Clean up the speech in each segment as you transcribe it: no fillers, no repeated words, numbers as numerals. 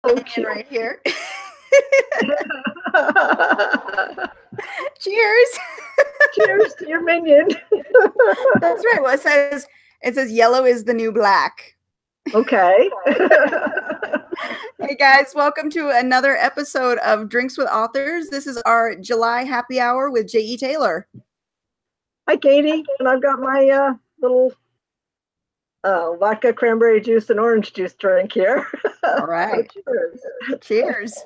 Minion right here. Cheers. Cheers to your minion. That's right. Well, it says yellow is the new black. Okay. Hey guys, welcome to another episode of Drinks with Authors. This is our July happy hour with J.E. Taylor. Hi, Katie. And I've got my little vodka, cranberry juice, and orange juice drink here. All right. So cheers. Cheers.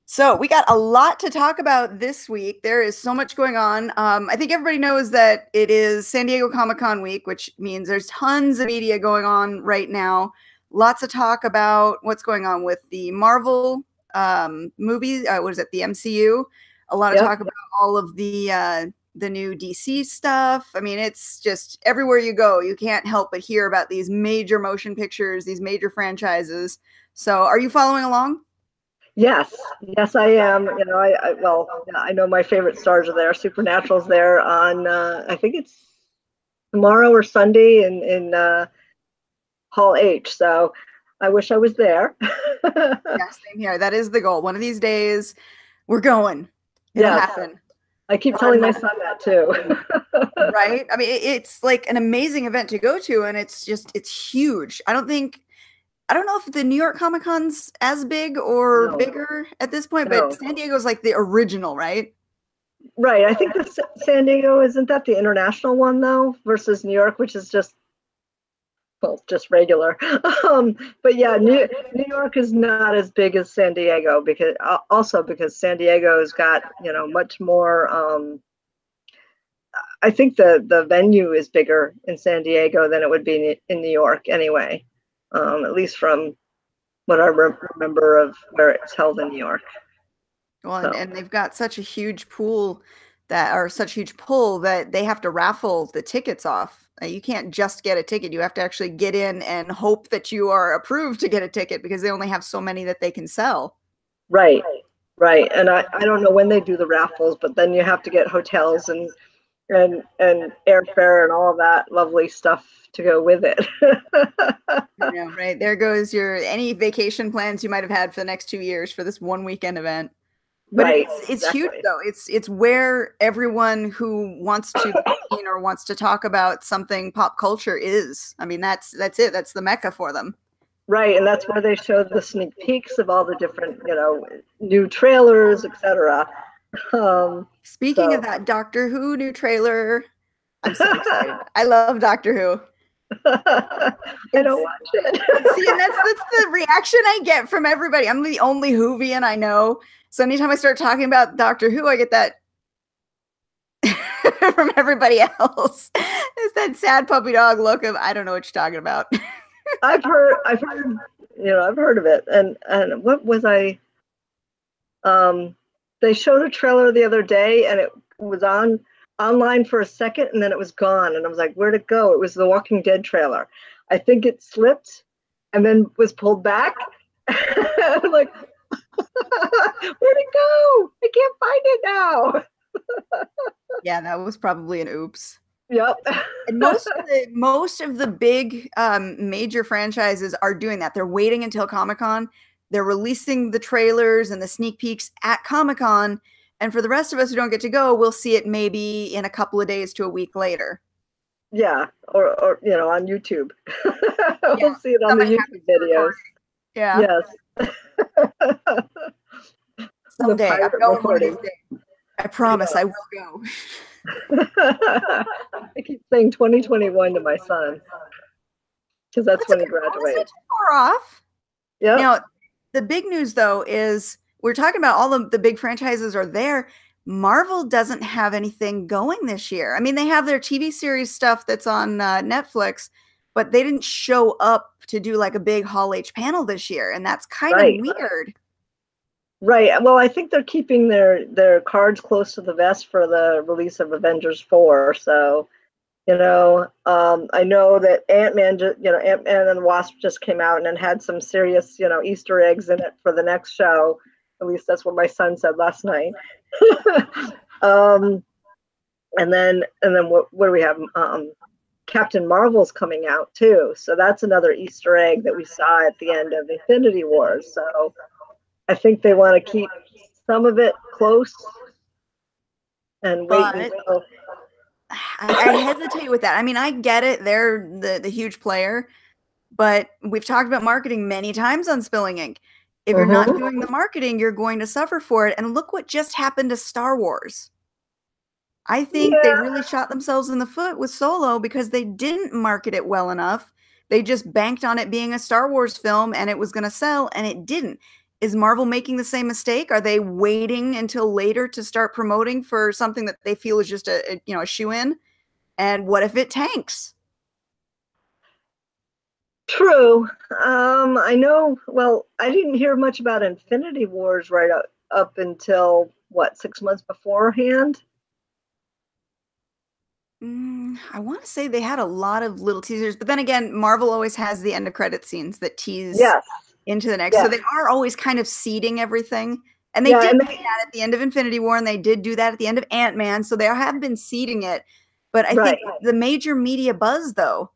So we got a lot to talk about this week. There is so much going on. I think everybody knows that it is San Diego Comic-Con week, which means there's tons of media going on right now. Lots of talk about what's going on with the Marvel movies. What is it? The MCU. A lot of talk about all of the new DC stuff. I mean, it's just everywhere you go, you can't help but hear about these major motion pictures, these major franchises. So are you following along? Yes, I am. You know, I know my favorite stars are there. Supernatural's there on, I think it's tomorrow or Sunday in Hall H. So I wish I was there. Yeah, same here. That is the goal. One of these days, we're going. It'll happen. I keep telling my son that too. Right? I mean, it's like an amazing event to go to, and it's huge. I don't know if the New York Comic-Con's as big or bigger at this point, but San Diego's like the original, right? Right. I think the San Diego, isn't that the international one though, versus New York, which is just regular. But yeah, New York is not as big as San Diego because San Diego's got, much more. I think the venue is bigger in San Diego than it would be in New York anyway. At least from what I remember of where it's held in New York. Well, and they've got such a huge pull that they have to raffle the tickets off. You can't just get a ticket. You have to actually get in and hope that you are approved to get a ticket because they only have so many that they can sell. Right. And I don't know when they do the raffles, but then you have to get hotels and airfare and all of that lovely stuff to go with it. Yeah, right. There goes any vacation plans you might have had for the next 2 years for this one weekend event. But it's exactly. Huge though. It's where everyone who wants to be seen or wants to talk about something pop culture is. I mean, that's it. That's the mecca for them. Right, and that's where they show the sneak peeks of all the different, new trailers, etc. Speaking of that Doctor Who new trailer, I'm so excited. I love Doctor Who. I don't watch it. See, and that's the reaction I get from everybody. I'm the only Whovian I know. So anytime I start talking about Doctor Who, I get that from everybody else. It's that sad puppy dog look of I don't know what you're talking about. I've heard of it. And what was I? They showed a trailer the other day, and it was online for a second, and then it was gone. And I was like, where'd it go? It was the Walking Dead trailer. I think it slipped, and then was pulled back. I'm like, where'd it go? I can't find it now. Yeah, that was probably an oops. Yep. And most of the big major franchises are doing that. They're waiting until Comic-Con. They're releasing the trailers and the sneak peeks at Comic-Con. And for the rest of us who don't get to go, we'll see it maybe in a couple of days to a week later. Yeah, or on YouTube. We'll see it on the YouTube videos. Yeah. Yes. Someday. I'm going one of these days. I promise I will go. I keep saying 2021 to my son because that's when he graduates. Not too far off. Yeah. Now, the big news though is we're talking about all of the big franchises are there. Marvel doesn't have anything going this year. I mean, they have their TV series stuff that's on Netflix, but they didn't show up to do like a big Hall H panel this year, and that's kind of weird. Right. Well, I think they're keeping their cards close to the vest for the release of Avengers 4. So, I know that Ant-Man and the Wasp just came out and had some serious, Easter eggs in it for the next show. At least that's what my son said last night. And then what do we have? Captain Marvel's coming out too. So that's another Easter egg that we saw at the end of Infinity Wars. So I think they want to keep some of it close and wait But until. I hesitate with that. I mean, I get it. They're the huge player, but we've talked about marketing many times on Spilling Ink. If you're not doing the marketing, you're going to suffer for it. And look what just happened to Star Wars. I think they really shot themselves in the foot with Solo because they didn't market it well enough. They just banked on it being a Star Wars film and it was going to sell, and it didn't. Is Marvel making the same mistake? Are they waiting until later to start promoting for something that they feel is just a shoe-in? And what if it tanks? True. I know. Well, I didn't hear much about Infinity Wars right up until what, 6 months beforehand. I want to say they had a lot of little teasers, but then again, Marvel always has the end of credit scenes that tease into the next. So they are always kind of seeding everything. And they did do that at the end of Infinity War, and they did do that at the end of Ant-Man. So they have been seeding it. But I think the major media buzz, though,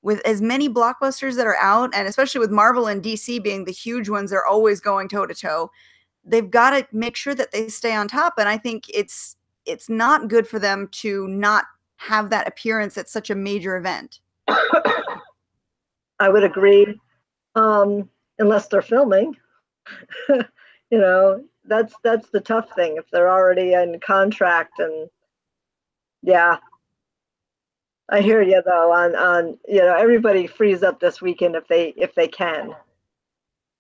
with as many blockbusters that are out, and especially with Marvel and DC being the huge ones, they're always going toe to toe. They've got to make sure that they stay on top. And I think it's not good for them to not have that appearance at such a major event. I would agree. Unless they're filming. That's the tough thing. If they're already in contract, and I hear you though on everybody frees up this weekend if they can.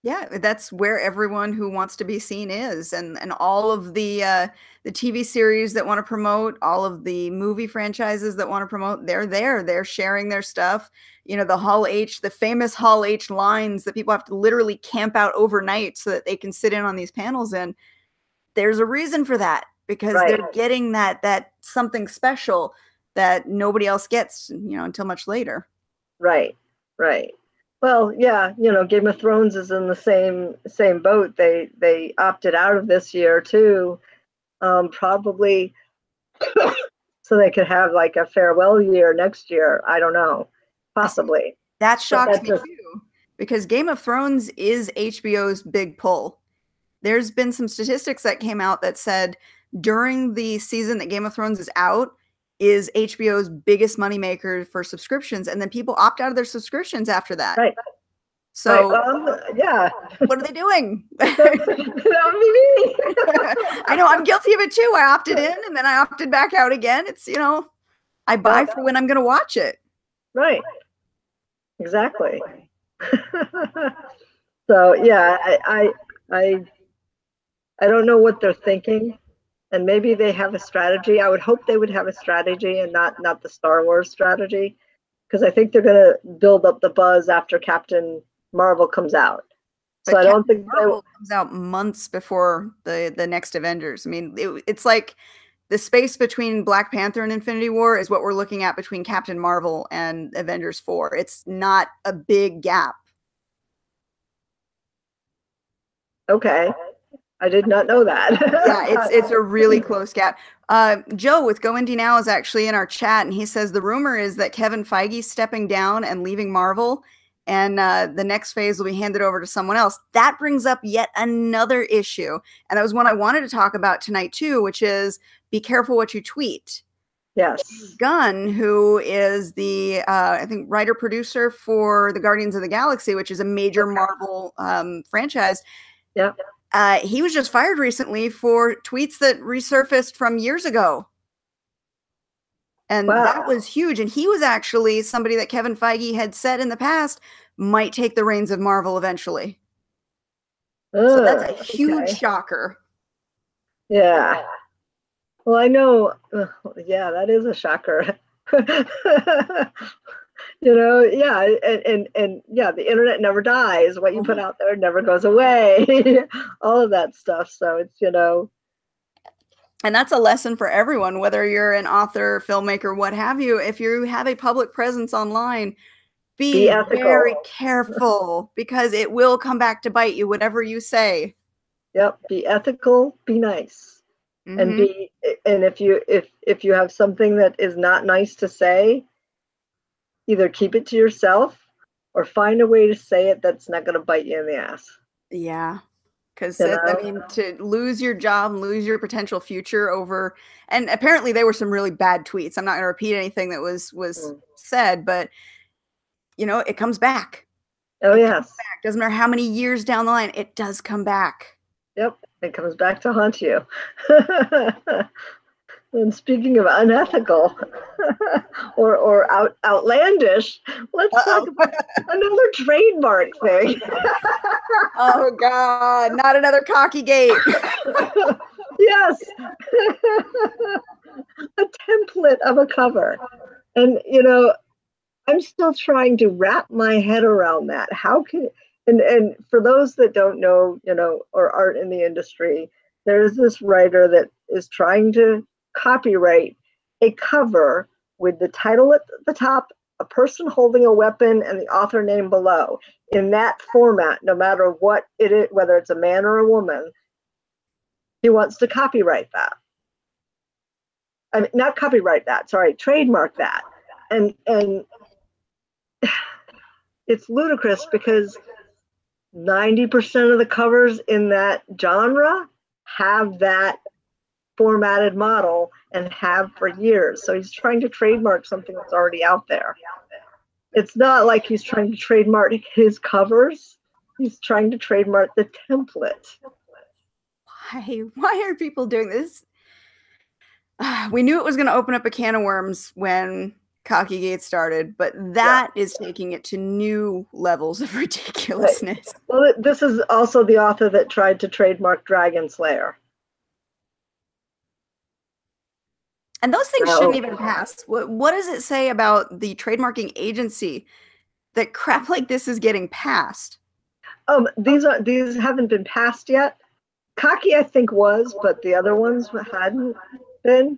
Yeah, that's where everyone who wants to be seen is, and all of the TV series that want to promote, all of the movie franchises that want to promote, they're there. They're sharing their stuff. The Hall H, the famous Hall H lines that people have to literally camp out overnight so that they can sit in on these panels. And there's a reason for that, because they're getting that something special that nobody else gets, until much later. Right. Well, yeah, Game of Thrones is in the same boat. They opted out of this year too, probably so they could have like a farewell year next year. I don't know, possibly. That shocks me too, because Game of Thrones is HBO's big pull. There's been some statistics that came out that said during the season that Game of Thrones is out is HBO's biggest moneymaker for subscriptions, and then people opt out of their subscriptions after that. Right. So, what are they doing? That would be me. I know, I'm guilty of it too. I opted in and then I opted back out again. It's, I buy for when I'm going to watch it. Right. Exactly. So, yeah, I don't know what they're thinking. And maybe they have a strategy. I would hope they would have a strategy and not the Star Wars strategy, because I think they're going to build up the buzz after Captain Marvel comes out. So I don't think Marvel comes out months before the next Avengers. I mean, it's like the space between Black Panther and Infinity War is what we're looking at between Captain Marvel and Avengers 4. It's not a big gap. Okay. I did not know that. Yeah, it's a really close gap. Joe with Go Indie Now is actually in our chat, and he says the rumor is that Kevin Feige's stepping down and leaving Marvel, and the next phase will be handed over to someone else. That brings up yet another issue, and that was one I wanted to talk about tonight too, which is be careful what you tweet. Yes. Gunn, who is the I think writer-producer for the Guardians of the Galaxy, which is a major Marvel franchise. Yeah. He was just fired recently for tweets that resurfaced from years ago. And that was huge. And he was actually somebody that Kevin Feige had said in the past might take the reins of Marvel eventually. So that's a huge shocker. Yeah. Well, I know. Yeah, that is a shocker. And yeah, the internet never dies. What you put out there never goes away. All of that stuff. So it's, And that's a lesson for everyone, whether you're an author, filmmaker, what have you. If you have a public presence online, be very careful, because it will come back to bite you, whatever you say. Yep. Be ethical, be nice. And if you have something that is not nice to say, either keep it to yourself or find a way to say it that's not going to bite you in the ass. Yeah. Because, You I know? mean, to lose your job, lose your potential future over, and apparently they were some really bad tweets. I'm not going to repeat anything that was said, but you know, it comes back. Oh, It yes. comes back. Doesn't matter how many years down the line, it does come back. Yep. It comes back to haunt you. And speaking of unethical or outlandish, let's talk about another trademark thing. Oh God, not another cocky gate. Yes. A template of a cover. And, you know, I'm still trying to wrap my head around that. How can, and for those that don't know, you know, or aren't in the industry, there's this writer that is trying to copyright a cover with the title at the top, a person holding a weapon, and the author name below. In that format, no matter what it is, whether it's a man or a woman, he wants to copyright that. I mean, not copyright that, sorry, trademark that. And it's ludicrous because 90% of the covers in that genre have that formatted model and have for years. So he's trying to trademark something that's already out there. It's not like he's trying to trademark his covers. He's trying to trademark the template. Why are people doing this? We knew it was going to open up a can of worms when Cocky Gate started, but that is taking it to new levels of ridiculousness. Right. Well, this is also the author that tried to trademark Dragon Slayer. And those things shouldn't even pass. What does it say about the trademarking agency that crap like this is getting passed? These haven't been passed yet. Cocky, I think, was, but the other ones hadn't been,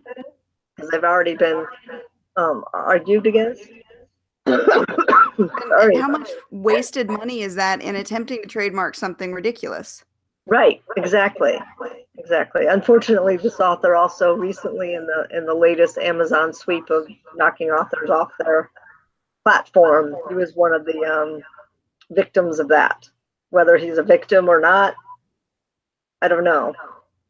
because they've already been argued against. And how much wasted money is that in attempting to trademark something ridiculous? Right, exactly. Unfortunately, this author also recently in the latest Amazon sweep of knocking authors off their platform, he was one of the victims of that. Whether he's a victim or not, I don't know.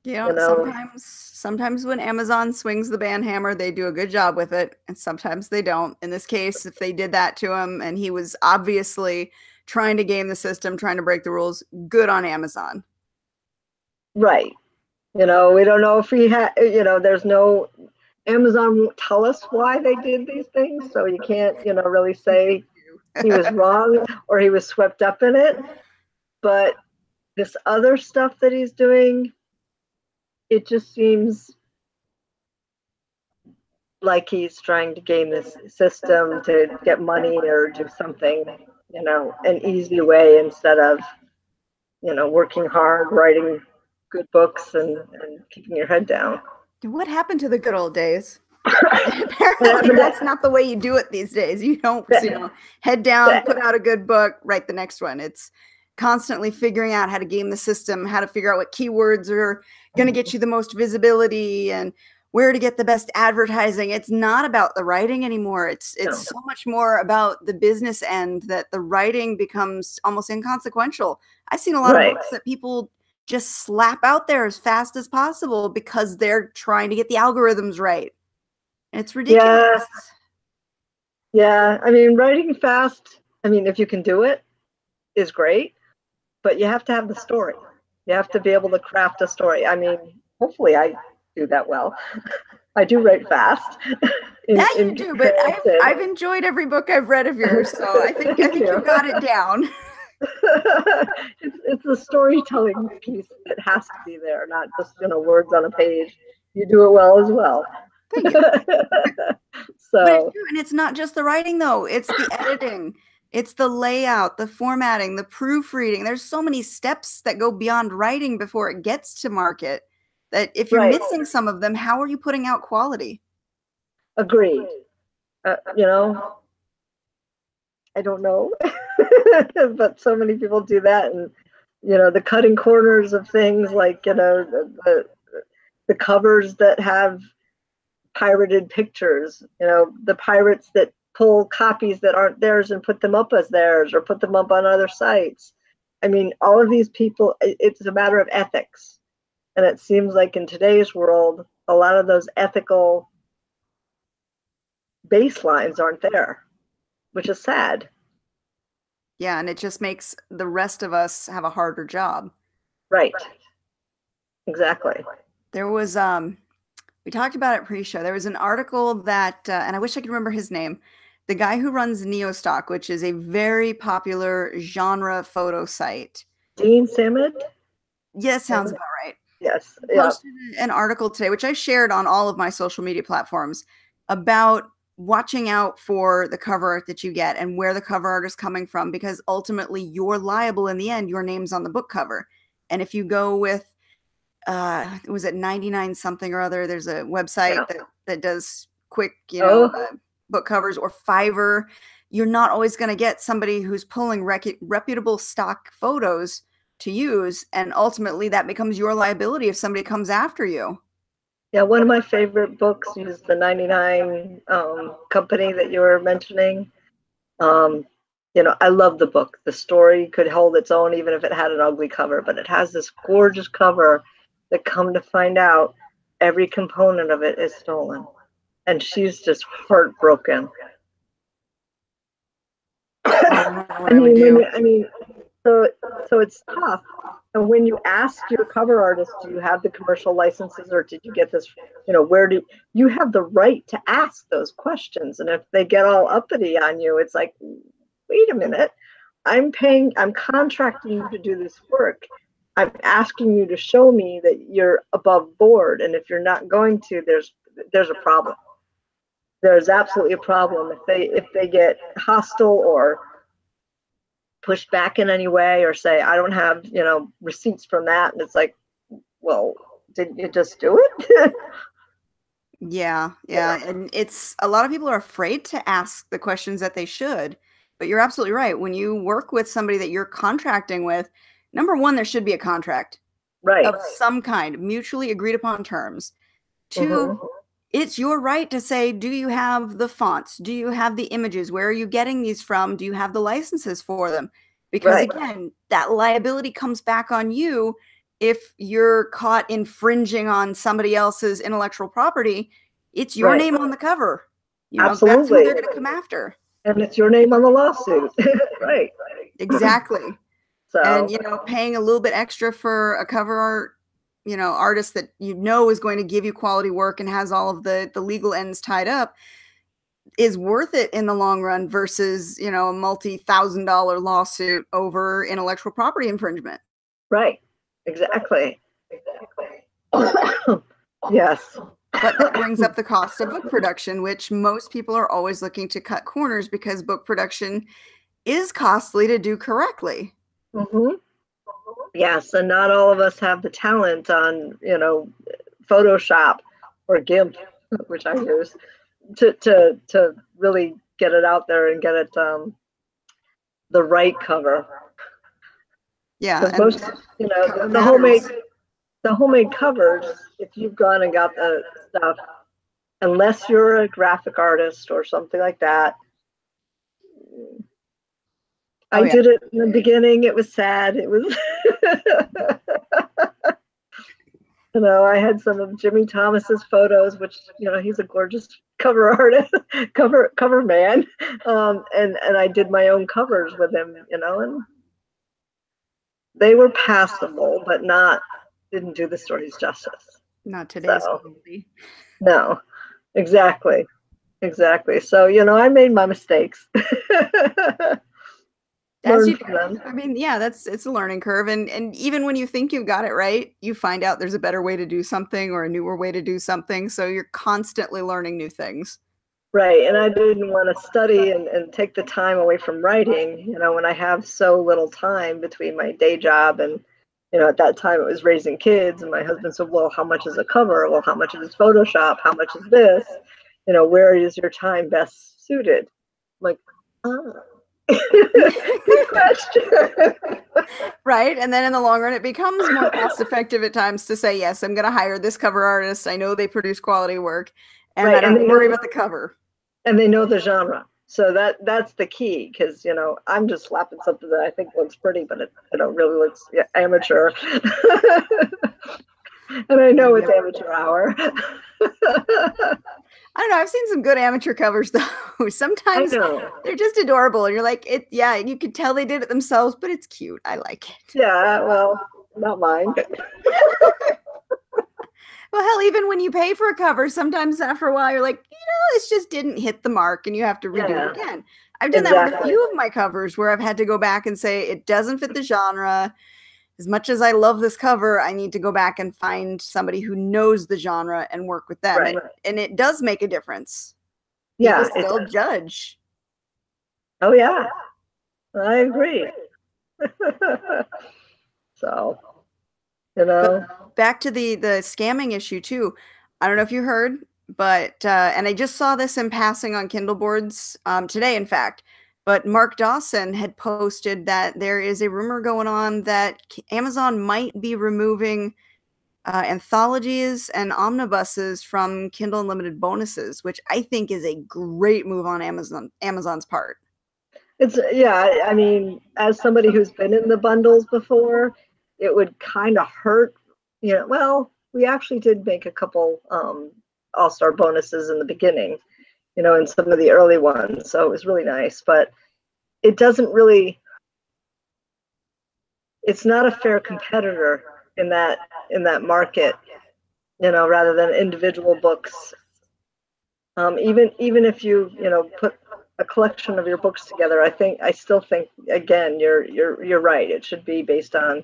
You know, sometimes when Amazon swings the ban hammer, they do a good job with it, and sometimes they don't. In this case, if they did that to him and he was obviously trying to game the system, trying to break the rules, good on Amazon. Right. You know, we don't know if he had, you know, there's no, Amazon won't tell us why they did these things, so you can't, you know, really say he was wrong or he was swept up in it. But this other stuff that he's doing, it just seems like he's trying to game this system to get money or do something, you know, an easy way instead of, you know, working hard, writing good books and keeping your head down. What happened to the good old days? Apparently that's not the way you do it these days. You don't, you know, head down, put out a good book, write the next one. It's constantly figuring out how to game the system, how to figure out what keywords are going to get you the most visibility and where to get the best advertising. It's not about the writing anymore. It's so much more about the business end that the writing becomes almost inconsequential. I've seen a lot of books that people just slap out there as fast as possible because they're trying to get the algorithms right. It's ridiculous. Yeah. I mean, writing fast, I mean, if you can do it, is great, but you have to have the story. You have to be able to craft a story. I mean, hopefully I do that well. I do write fast. You do, but I've enjoyed every book I've read of yours, so I think you got it down. It's the storytelling piece that has to be there, not just, you know, words on a page. You do it well as well. Thank you. So, and it's not just the writing though; it's the editing, it's the layout, the formatting, the proofreading. There's so many steps that go beyond writing before it gets to market. That if you're missing some of them, how are you putting out quality? Agreed. You know, I don't know, but so many people do that, and you know, the cutting corners of things, like, you know, the covers that have pirated pictures, you know, the pirates that pull copies that aren't theirs and put them up as theirs or put them up on other sites. I mean, all of these people, it's a matter of ethics. And it seems like in today's world, a lot of those ethical baselines aren't there, which is sad. Yeah, and it just makes the rest of us have a harder job. Right. Exactly. There was we talked about it pre-show. There was an article that and I wish I could remember his name. The guy who runs Neostock, which is a very popular genre photo site. Dean Samad? Yes, sounds about right. Yes. Posted an article today, which I shared on all of my social media platforms, about watching out for the cover art that you get and where the cover art is coming from, because ultimately you're liable in the end. Your name's on the book cover. And if you go with was it 99 something or other, there's a website that does quick, book covers, or Fiverr, you're not always going to get somebody who's pulling reputable stock photos to use, and ultimately that becomes your liability if somebody comes after you. Yeah, one of my favorite books is the 99 company that you were mentioning. I love the book. The story could hold its own even if it had an ugly cover, but it has this gorgeous cover that, come to find out, every component of it is stolen. And she's just heartbroken. I mean, so it's tough. And when you ask your cover artist, do you have the commercial licenses, or did you get this? Where do you have the right to ask those questions? And if they get all uppity on you, it's like, wait a minute, I'm contracting you to do this work. I'm asking you to show me that you're above board. And if you're not going to, there's a problem. There's absolutely a problem if they get hostile or push back in any way, or say, I don't have, receipts from that. And it's like, well, didn't you just do it? Yeah. And it's, a lot of people are afraid to ask the questions that they should, but you're absolutely right. When you work with somebody that you're contracting with, number one, there should be a contract of some kind, mutually agreed upon terms. Two, it's your right to say, do you have the fonts? Do you have the images? Where are you getting these from? Do you have the licenses for them? Because again, that liability comes back on you if you're caught infringing on somebody else's intellectual property. It's your name on the cover. Absolutely. That's who they're going to come after. And it's your name on the lawsuit. Right. Exactly. So, and, paying a little bit extra for a cover art, artist that is going to give you quality work and has all of the legal ends tied up, is worth it in the long run versus, a multi-$1,000 lawsuit over intellectual property infringement. Right. Exactly. Yes. But that brings up the cost of book production, which most people are always looking to cut corners because book production is costly to do correctly. Yes, and not all of us have the talent on, Photoshop or GIMP, which I use, to really get it out there and get it the right cover. Yeah, most, the homemade covers, if you've gone and got the stuff, unless you're a graphic artist or something like that. I did it in the beginning. It was sad. It was, I had some of Jimmy Thomas's photos, which, he's a gorgeous cover artist, cover man. And I did my own covers with him, and they were passable, but didn't do the stories justice. Not today's movie. No, exactly. So, I made my mistakes. As you do. I mean, yeah, it's a learning curve. And even when you think you've got it right, you find out there's a better way to do something or a newer way to do something. So you're constantly learning new things. Right. And I didn't want to study and take the time away from writing, when I have so little time between my day job and, at that time it was raising kids. And my husband said, well, how much is a cover? Well, how much is Photoshop? How much is this? Where is your time best suited? I'm like, good question. Right. And then in the long run, it becomes more cost effective at times to say, yes, I'm going to hire this cover artist. I know they produce quality work, and I don't worry about the cover. And they know the genre. So that's the key, because I'm just slapping something that I think looks pretty, but it really looks, yeah, amateur. And I know it's amateur hour. I don't know. I've seen some good amateur covers though. Sometimes they're just adorable, and you're like, yeah, you could tell they did it themselves, but it's cute. I like it. Yeah, well, not mine. Well, hell, even when you pay for a cover, sometimes after a while you're like, this just didn't hit the mark, and you have to redo it again. I've done that with a few of my covers where I've had to go back and say it doesn't fit the genre. As much as I love this cover, I need to go back and find somebody who knows the genre and work with them. Right. And it does make a difference. Yeah. People still judge. Oh, yeah. I agree. So, But back to the scamming issue, too. I don't know if you heard, but, and I just saw this in passing on Kindle boards today, in fact. But Mark Dawson had posted that there is a rumor going on that Amazon might be removing anthologies and omnibuses from Kindle Unlimited bonuses, which I think is a great move on Amazon's part. Yeah, I mean, as somebody who's been in the bundles before, it would kind of hurt. Well, we actually did make a couple All-Star bonuses in the beginning, in some of the early ones. So it was really nice, but it doesn't really, it's not a fair competitor in that market, rather than individual books. Even if you, put a collection of your books together, I still think, again, you're right. It should be based on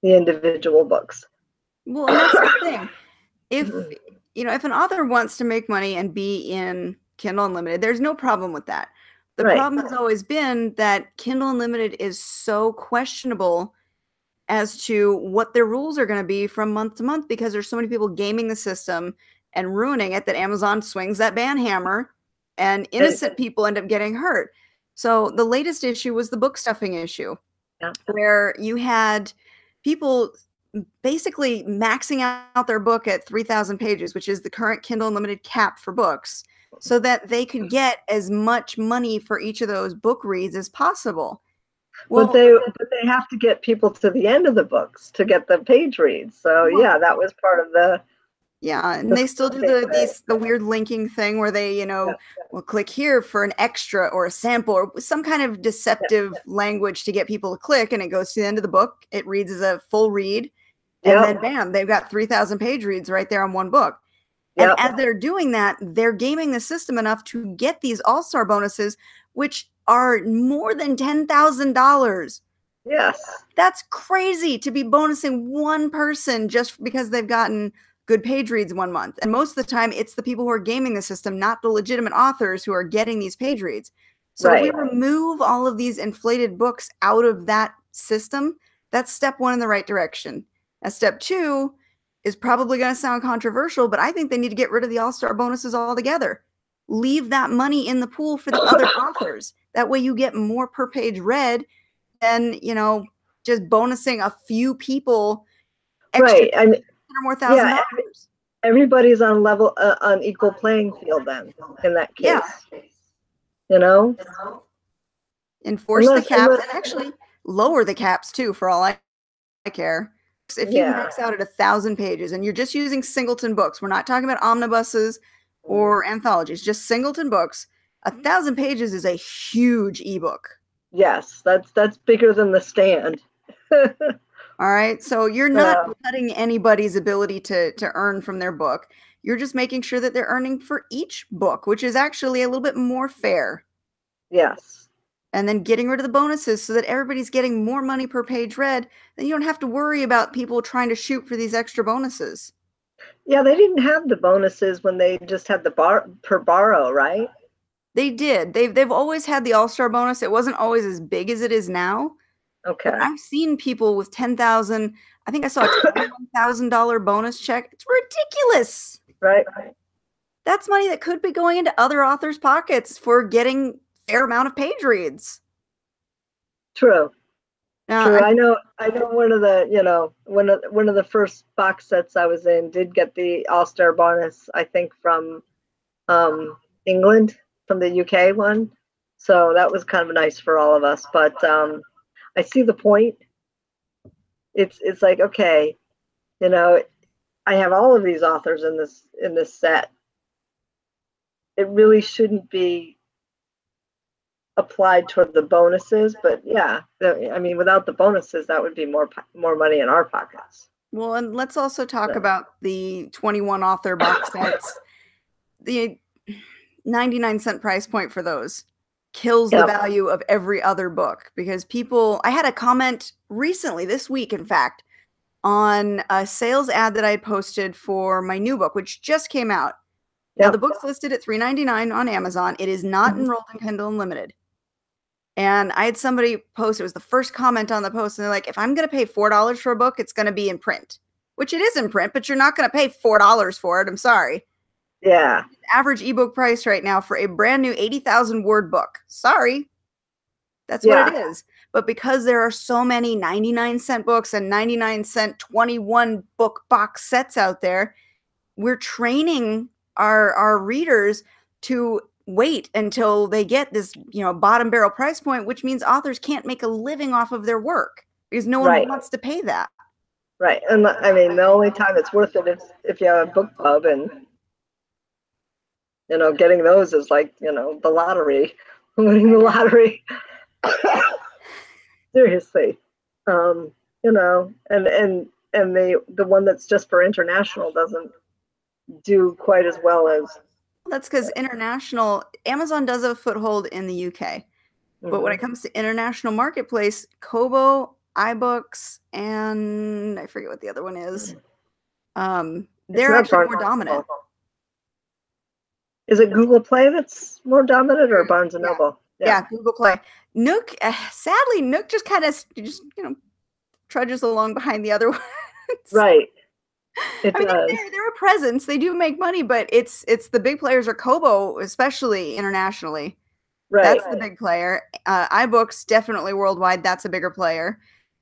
the individual books. Well, and that's the thing. If an author wants to make money and be in Kindle Unlimited, there's no problem with that. The problem has always been that Kindle Unlimited is so questionable as to what their rules are going to be from month to month, because there's so many people gaming the system and ruining it that Amazon swings that ban hammer and innocent people end up getting hurt. So the latest issue was the book stuffing issue, where you had people basically maxing out their book at 3,000 pages, which is the current Kindle Unlimited cap for books, so that they could get as much money for each of those book reads as possible. Well, but they have to get people to the end of the books to get the page reads. So yeah, that was part of the. Yeah, and they still do the weird linking thing where they, will click here for an extra or a sample or some kind of deceptive language to get people to click, and it goes to the end of the book. It reads as a full read, and then bam, they've got 3,000 page reads right there on one book. And as they're doing that, they're gaming the system enough to get these all-star bonuses, which are more than $10,000. Yes. That's crazy to be bonusing one person just because they've gotten good page reads one month. And most of the time, it's the people who are gaming the system, not the legitimate authors who are getting these page reads. So if we remove all of these inflated books out of that system, that's step one in the right direction. Now, step two is probably going to sound controversial, but I think they need to get rid of the all-star bonuses altogether. Leave that money in the pool for the other authors. That way you get more per page read than, just bonusing a few people extra or more $1,000. Everybody's on level, on equal playing field then, in that case. Enforce the caps and actually lower the caps too, for all I care. If you max out at 1,000 pages and you're just using singleton books, we're not talking about omnibuses or anthologies, just singleton books, 1,000 pages is a huge ebook. Yes, that's bigger than the stand. All right, so you're not cutting anybody's ability to earn from their book. You're just making sure that they're earning for each book, which is actually a little bit more fair. Yes. And then getting rid of the bonuses so that everybody's getting more money per page read. Then you don't have to worry about people trying to shoot for these extra bonuses. Yeah, they didn't have the bonuses when they just had the per borrow, right? They did. They've always had the all-star bonus. It wasn't always as big as it is now. Okay. But I've seen people with 10,000. I think I saw a $21,000 bonus check. It's ridiculous. Right. That's money that could be going into other authors' pockets for getting fair amount of page reads. True. True. I know one of the, one of the first box sets I was in did get the All-Star bonus, I think from England. from the UK one. So that was kind of nice for all of us. But I see the point. It's like, okay, you know, I have all of these authors in this set. It really shouldn't be applied toward the bonuses, but yeah, I mean, without the bonuses, that would be more money in our pockets. Well, and let's also talk about the 21 author box sets. The 99-cent price point for those kills the value of every other book, because people, I had a comment recently this week, in fact, on a sales ad that I posted for my new book, which just came out. Now the book's listed at $3.99 on Amazon. It is not enrolled in Kindle Unlimited. And I had somebody post, it was the first comment on the post, and they're like, if I'm going to pay $4 for a book, it's going to be in print, which it is in print, but you're not going to pay $4 for it. I'm sorry. Yeah. Average ebook price right now for a brand new 80,000 word book. Sorry. That's what it is. But because there are so many 99-cent books and 99-cent 21 book box sets out there, we're training our readers to wait until they get this, you know, bottom barrel price point, which means authors can't make a living off of their work because no one wants to pay that. Right. And I mean, the only time it's worth it is if you have a book club, and, you know, getting those is like, you know, the lottery, winning the lottery. Seriously. You know, and the one that's just for international doesn't do quite as well as. That's because international, Amazon does have a foothold in the UK. But when it comes to international marketplace, Kobo, iBooks, and I forget what the other one is. They're actually more dominant. Is it Google Play that's more dominant, or Barnes and Noble? Yeah, Google Play. Nook, sadly, Nook just kind of you know, trudges along behind the other ones. Right. I mean, they're a presence. They do make money, but it's the big players are Kobo, especially internationally. Right. That's the big player. iBooks, definitely worldwide. That's a bigger player.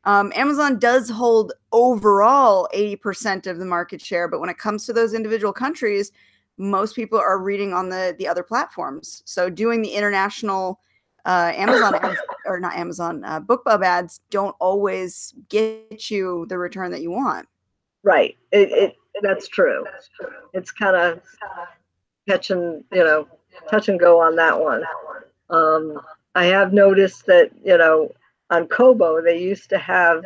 Amazon does hold overall 80% of the market share, but when it comes to those individual countries, most people are reading on the other platforms. So doing the international Amazon ads, or not Amazon, BookBub ads don't always get you the return that you want. Right. That's true. It's kind of touch and go on that one. I have noticed that, you know, on Kobo, they used to have,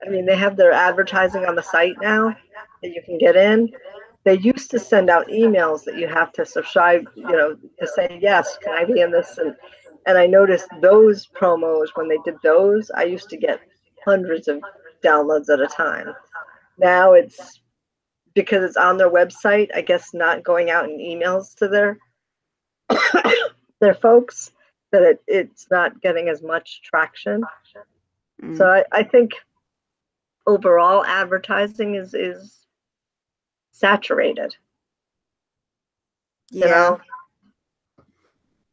I mean, they have their advertising on the site now that you can get in. They used to send out emails that you have to subscribe, you know, to say, yes, can I be in this? And I noticed those promos, when they did those, I used to get hundreds of downloads at a time. Now it's, because it's on their website, I guess, not going out in emails to their folks, that it's not getting as much traction. So I think overall advertising is saturated. Yeah. You know?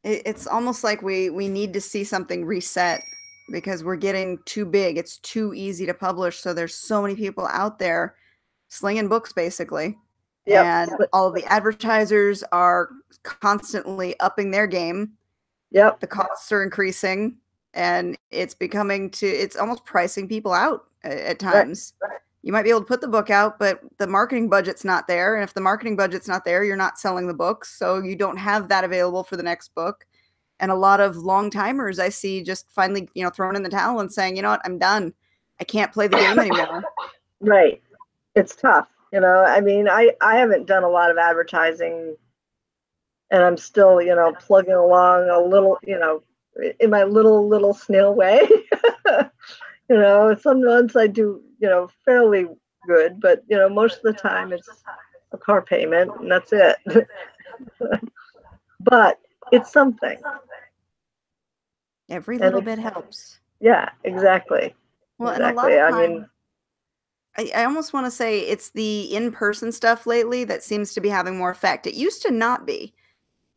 It's almost like we need to see something reset, because we're getting too big. It's too easy to publish. So there's so many people out there slinging books, basically. Yep. And all of the advertisers are constantly upping their game. Yep. The costs are increasing, and it's it's almost pricing people out at times. Right. You might be able to put the book out, but the marketing budget's not there. And if the marketing budget's not there, you're not selling the books. So you don't have that available for the next book. And a lot of long timers I see just finally, you know, throwing in the towel and saying, you know what, I'm done. I can't play the game anymore. Right. It's tough. You know, I mean, I haven't done a lot of advertising, and I'm still, you know, plugging along a little, you know, in my little snail way. You know, some months I do, you know, fairly good, but, you know, most of the time it's a car payment and that's it. But it's something. Every little bit helps. Yeah, exactly. Well, exactly. And a lot of time, I almost want to say it's the in-person stuff lately that seems to be having more effect. It used to not be.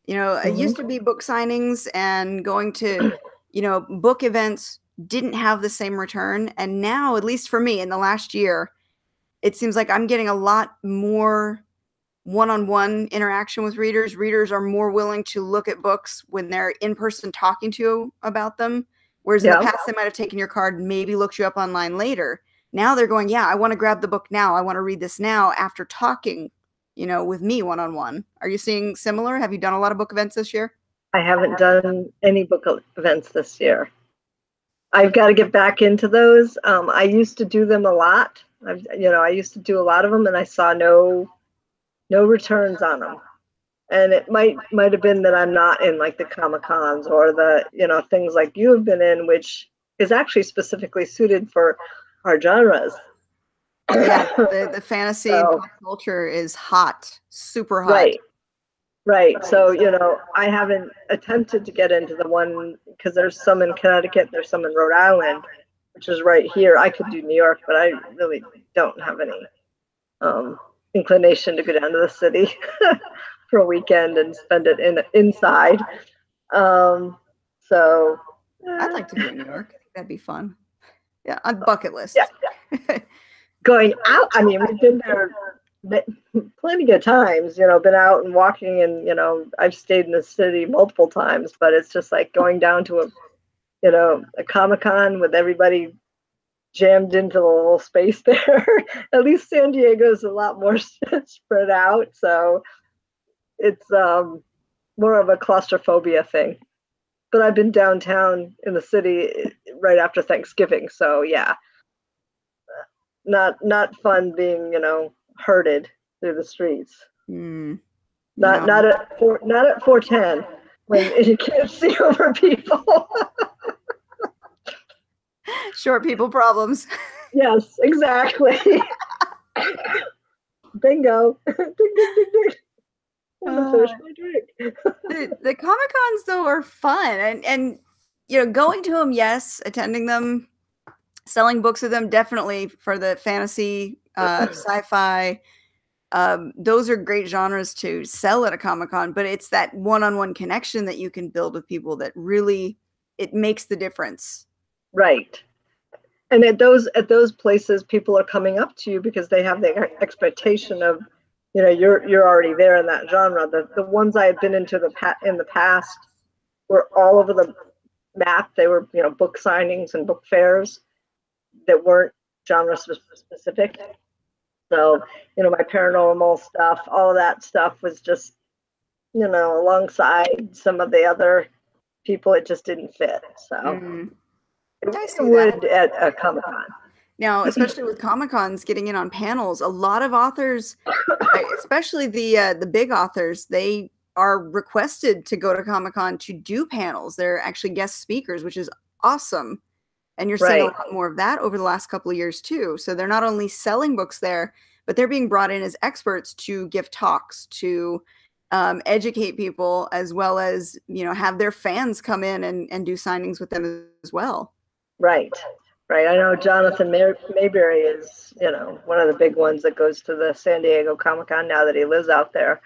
You know, it used to be book signings and going to, you know, book events didn't have the same return. And now, at least for me in the last year, it seems like I'm getting a lot more one-on-one interaction with readers. Readers are more willing to look at books when they're in person talking to you about them. Whereas in the past, they might have taken your card, maybe looked you up online later. Now they're going, yeah, I want to grab the book now. I want to read this now after talking, with me one-on-one. Are you seeing similar? Have you done a lot of book events this year? I haven't done any book events this year. I've got to get back into those. I used to do them a lot. I used to do a lot of them, and I saw no returns on them. And it might have been that I'm not in like the Comic-Cons or the, things like you have been in, which is actually specifically suited for our genres. Yeah, the fantasy and pop culture is hot, super hot. Right. So, I haven't attempted to get into the one, because there's some in Connecticut, there's some in Rhode Island, which is right here. I could do New York, but I really don't have any inclination to go down to the city for a weekend and spend it inside. So I'd like to go to New York. That'd be fun. Yeah, on bucket list. Yeah. Going out, I mean, we've been there plenty of times, been out and walking, and I've stayed in the city multiple times, but it's just like going down to a Comic-Con with everybody jammed into the little space there. At least San Diego's a lot more spread out, so it's more of a claustrophobia thing. But I've been downtown in the city right after Thanksgiving, so yeah, not fun being herded through the streets. Not at 410 when you can't see over people. Short people problems. Yes, exactly. Bingo. Ding, ding, ding, ding. I'm gonna finish my drink. The Comic-Cons though are fun, and going to them, yes, attending them, selling books with them, definitely for the fantasy, sci-fi. Those are great genres to sell at a Comic-Con, but it's that one-on-one connection that you can build with people that really, it makes the difference. Right. And at those places, people are coming up to you because they have the expectation of, you're already there in that genre. The ones I had been into in the past were all over the map. They were, book signings and book fairs that weren't genre specific. So, my paranormal stuff, all of that stuff was just, alongside some of the other people, it just didn't fit. So it would at a Comic-Con. Now, especially with Comic-Cons, getting in on panels, a lot of authors, especially the big authors, they are requested to go to Comic-Con to do panels. They're actually guest speakers, which is awesome. And you're seeing a lot more of that over the last couple of years too. So they're not only selling books there, but they're being brought in as experts to give talks, to educate people, as well as, have their fans come in and do signings with them as well. Right. I know Jonathan Mayberry is, one of the big ones that goes to the San Diego Comic-Con now that he lives out there.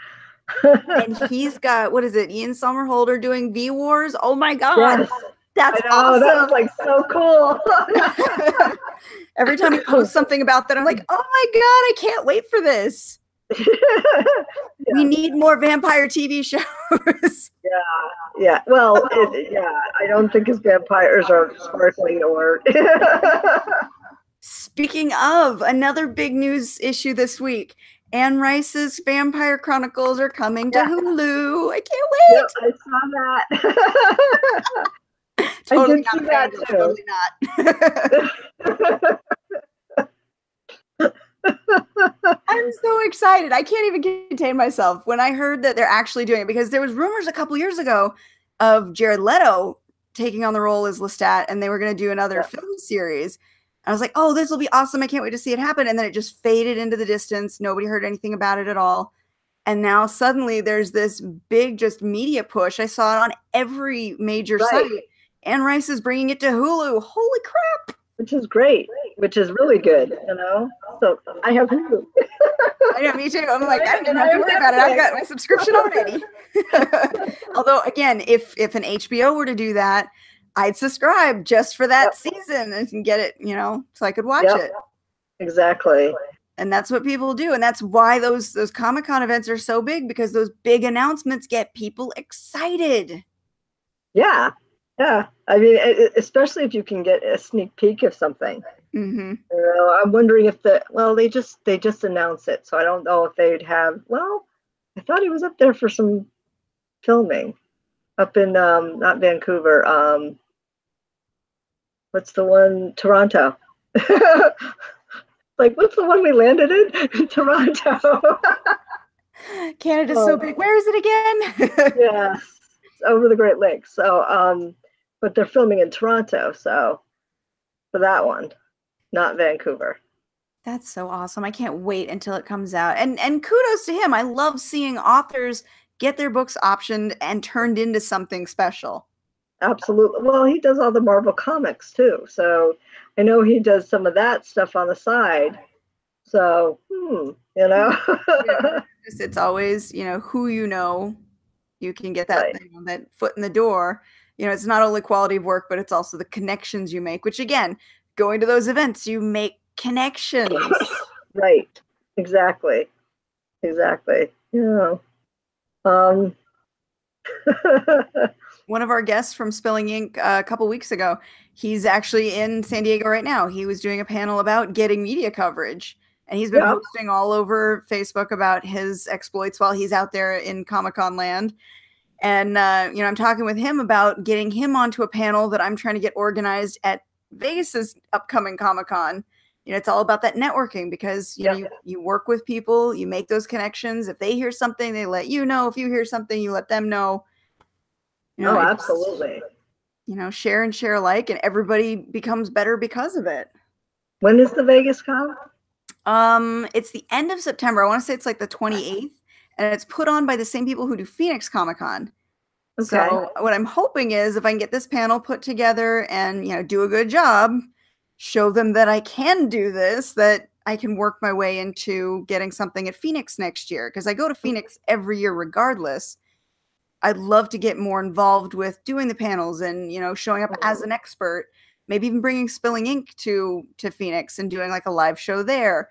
And he's got, what is it, Ian Somerhalder doing V-Wars? Oh my God. Yes. That's awesome. That was like so cool. Every time he posts something about that, I'm like, oh my God, I can't wait for this. We need more vampire TV shows. Yeah. Well, I don't think his vampires are sparkling or. Speaking of, another big news issue this week. Anne Rice's Vampire Chronicles are coming to Hulu. I can't wait. Yep, I saw that. Totally not that too. Totally not. I'm so excited. I can't even contain myself when I heard that they're actually doing it, because there was rumors a couple years ago of Jared Leto taking on the role as Lestat, and they were going to do another film series. I was like, oh, this will be awesome. I can't wait to see it happen. And then it just faded into the distance. Nobody heard anything about it at all. And now suddenly there's this big just media push. I saw it on every major site. Anne Rice is bringing it to Hulu. Holy crap. Which is great, which is really good, So I have Hulu. I know, me too. I'm like, I don't have to worry about it. I've got my subscription already. Although, again, if an HBO were to do that, I'd subscribe just for that season and get it, so I could watch it. Exactly. And that's what people do. And that's why those Comic-Con events are so big, because those big announcements get people excited. Yeah. Yeah. I mean, especially if you can get a sneak peek of something. Mm-hmm. You know, I'm wondering if they just announced it. So I don't know if they'd have, well, I thought he was up there for some filming up in, not Vancouver. What's the one? Toronto. Like, what's the one we landed in? Toronto. Canada's so big. Where is it again? Yes, it's over the Great Lakes. So, but they're filming in Toronto. So for that one, not Vancouver. That's so awesome. I can't wait until it comes out. And kudos to him. I love seeing authors get their books optioned and turned into something special. Absolutely. Well, he does all the Marvel comics too. So I know he does some of that stuff on the side. So, you know. It's always, who you can get that, Right. that foot in the door. It's not only quality of work, but it's also the connections you make, which again, going to those events, you make connections. Right. Exactly. Exactly. Yeah. One of our guests from Spilling Ink a couple weeks ago, he's actually in San Diego right now. He was doing a panel about getting media coverage, and he's been posting all over Facebook about his exploits while he's out there in Comic-Con land. And, I'm talking with him about getting him onto a panel that I'm trying to get organized at Vegas's upcoming Comic-Con. It's all about that networking, because, you work with people, you make those connections. If they hear something, they let you know. If you hear something, you let them know. Absolutely. Share and share alike, and everybody becomes better because of it. When is the Vegas Con? It's the end of September. I want to say it's like the 28th, and it's put on by the same people who do Phoenix Comic-Con. Okay. So what I'm hoping is, if I can get this panel put together and, do a good job, show them that I can do this, that I can work my way into getting something at Phoenix next year. Because I go to Phoenix every year regardless. I'd love to get more involved with doing the panels and, showing up as an expert, maybe even bringing Spilling Ink to Phoenix and doing like a live show there.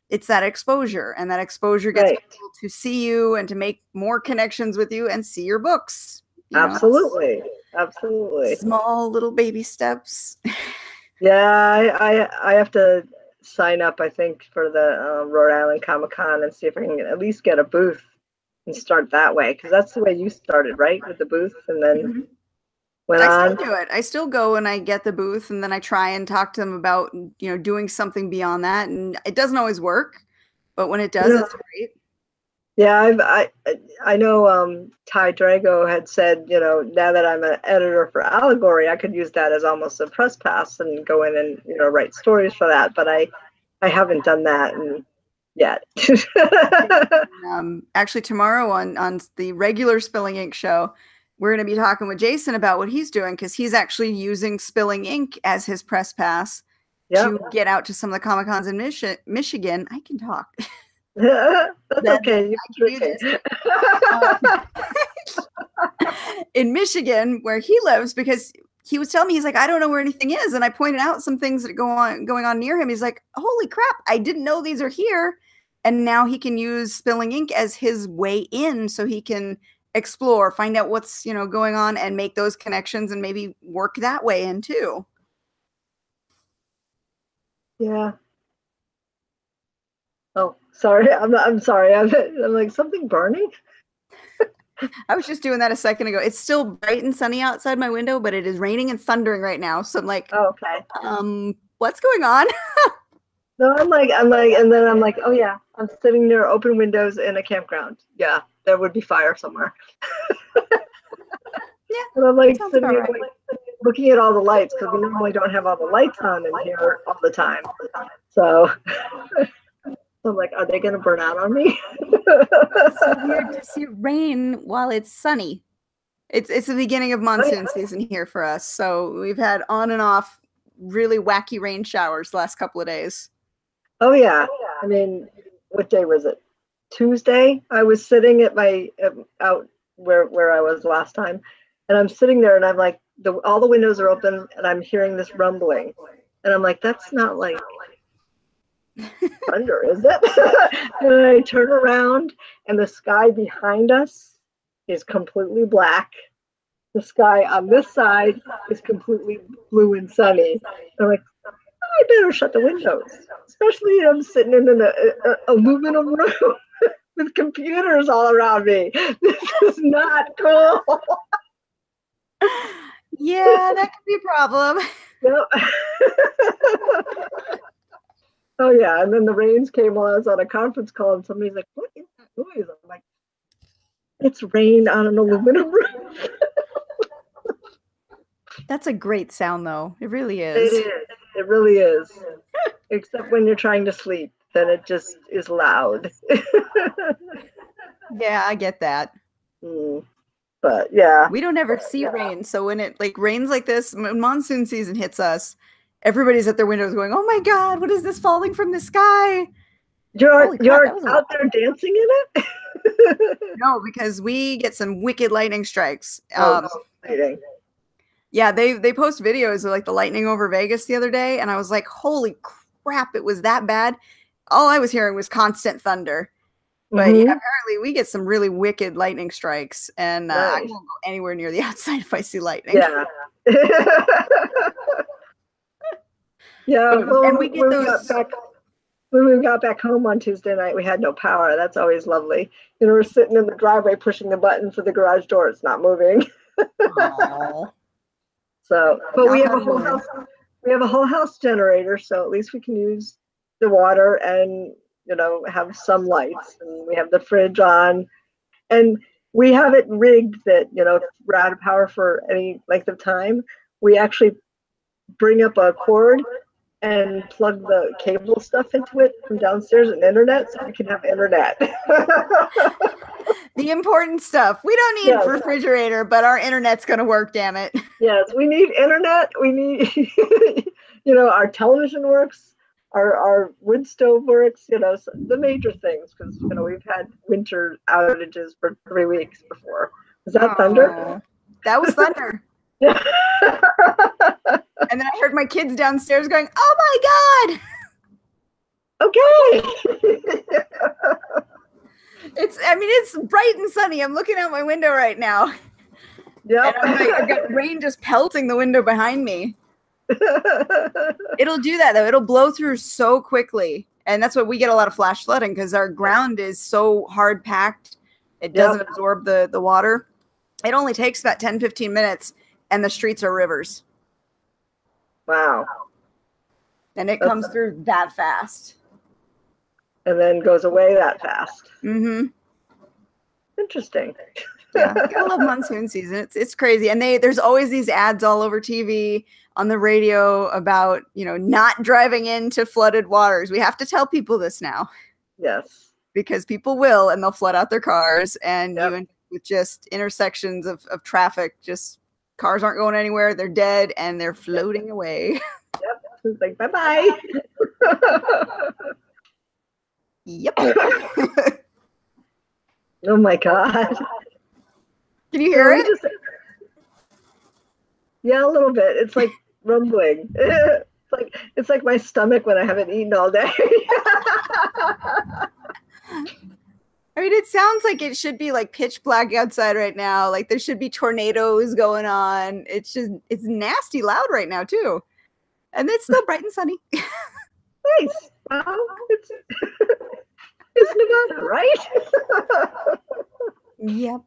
It's that exposure, and that exposure gets people to see you and to make more connections with you and see your books. Absolutely. Absolutely. Small little baby steps. Yeah, I have to sign up, I think, for the Rhode Island Comic-Con and see if I can at least get a booth and start that way, because that's the way you started, right, with the booth, and then went on. I still do it. I still go and I get the booth, and then I try and talk to them about doing something beyond that, and it doesn't always work, but when it does, it's great. Yeah, I know Ty Drago had said, now that I'm an editor for Allegory, I could use that as almost a press pass and go in and write stories for that, but I haven't done that yet. Actually, tomorrow on the regular Spilling Ink show, we're going to be talking with Jason about what he's doing, because he's actually using Spilling Ink as his press pass to get out to some of the Comic-Cons in Michigan. I can talk. That's okay. In Michigan, where he lives, because he was telling me, he's like, I don't know where anything is, and I pointed out some things that going on near him. He's like, holy crap, I didn't know these are here. And now he can use Spilling Ink as his way in, so he can explore, find out what's going on, and make those connections, and maybe work that way in too. Yeah. Oh, sorry. I'm sorry. I'm like, something burning. I was just doing that a second ago. It's still bright and sunny outside my window, but it is raining and thundering right now. So I'm like, okay. What's going on? No, I'm like, and then I'm like, oh yeah, I'm sitting near open windows in a campground. Yeah, there would be fire somewhere. Yeah. And I'm like sitting here, looking at all the lights, because we normally don't have all the lights on in here all the time. So I'm like, are they going to burn out on me? It's so weird to see rain while it's sunny. It's the beginning of monsoon season here for us. So we've had on and off really wacky rain showers the last couple of days. Oh yeah. I mean, what day was it? Tuesday. I was sitting at my out where I was last time, and I'm sitting there, and I'm like, all the windows are open, and I'm hearing this rumbling, and I'm like, that's not like thunder, is it? And I turn around and the sky behind us is completely black. The sky on this side is completely blue and sunny. I'm like, I better shut the windows, especially I'm sitting in an aluminum room with computers all around me. This is not cool. Yeah, that could be a problem. Yep. Oh yeah, and then the rains came while I was on a conference call, and somebody's like, "What is that noise?" I'm like, "It's rain on an aluminum roof." That's a great sound, though. It really It is. is. It really is. Except when you're trying to sleep, then it just is loud. Yeah, I get that. But yeah, We don't ever see rain, so when it like rains like this, when monsoon season hits us, everybody's at their windows going, "Oh my God, what is this falling from the sky?" you're Holy crap, that was a lot. out there dancing in it. No, because we get some wicked lightning strikes. Oh, exciting. Yeah, they post videos of like the lightning over Vegas the other day, and I was like, "Holy crap, it was that bad." All I was hearing was constant thunder. But yeah, apparently we get some really wicked lightning strikes, and I Nice. won't go anywhere near the outside if I see lightning. Yeah. Yeah. Well, And we get those. When we got back home on Tuesday night, we had no power. That's always lovely. You know, we're sitting in the driveway pushing the button for the garage door. It's not moving. Aw. So, but we Knock have a on whole wood. house. We have a whole house generator, so at least we can use the water and have some lights. And we have the fridge on, and we have it rigged that if we're out of power for any length of time, we actually bring up a cord and plug the cable stuff into it from downstairs and internet, so we can have internet. The important stuff. We don't need a refrigerator, but our internet's going to work, damn it. Yes, we need internet. We need, our television works, our wood stove works, so the major things, because, we've had winter outages for 3 weeks before. Was that thunder? That was thunder. Yeah. And then I heard my kids downstairs going, "Oh my God. Okay. It's bright and sunny. I'm looking out my window right now. Yeah. I've got rain just pelting the window behind me. It'll do that though. It'll blow through so quickly. And that's why we get a lot of flash flooding, because our ground is so hard packed. It doesn't absorb the water. It only takes about 10-15 minutes and the streets are rivers. Wow. And it comes through that fast. And then goes away that fast. Mm-hmm. Interesting. Yeah, I love monsoon season. It's crazy. And there's always these ads all over TV, on the radio, about, not driving into flooded waters. We have to tell people this now. Yes. Because people will, and they'll flood out their cars, and you end up with just intersections of traffic, just cars aren't going anywhere, they're dead, and they're floating away. Yep. It's like, bye-bye. Yep. Oh my God. Can you hear it? Yeah, a little bit. It's like rumbling. It's like my stomach when I haven't eaten all day. I mean, it sounds like it should be like pitch black outside right now. Like there should be tornadoes going on. It's nasty loud right now too. And it's still bright and sunny. Nice. Well, it's Nevada, right? Yep.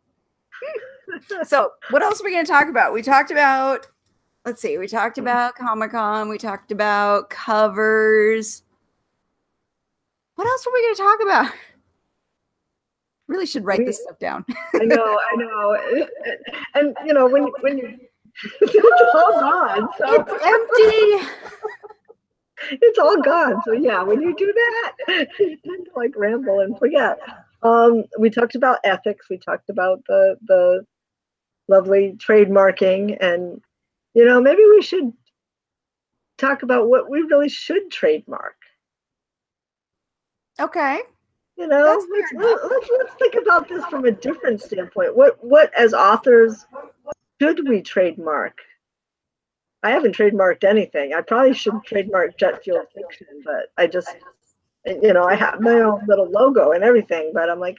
So what else are we going to talk about? We talked about, we talked about Comic-Con. We talked about covers. What else were we going to talk about? Really should write this stuff down. I know. And when you it's all gone. So. It's empty. It's all gone. So yeah, when you do that, you tend to like ramble and forget. We talked about ethics. We talked about the lovely trademarking, and maybe we should talk about what we really should trademark. Okay. Let's think about this from a different standpoint. What as authors should we trademark? I haven't trademarked anything. I probably should trademark jet fuel fiction, but I just You know, I have my own little logo and everything, but I'm like,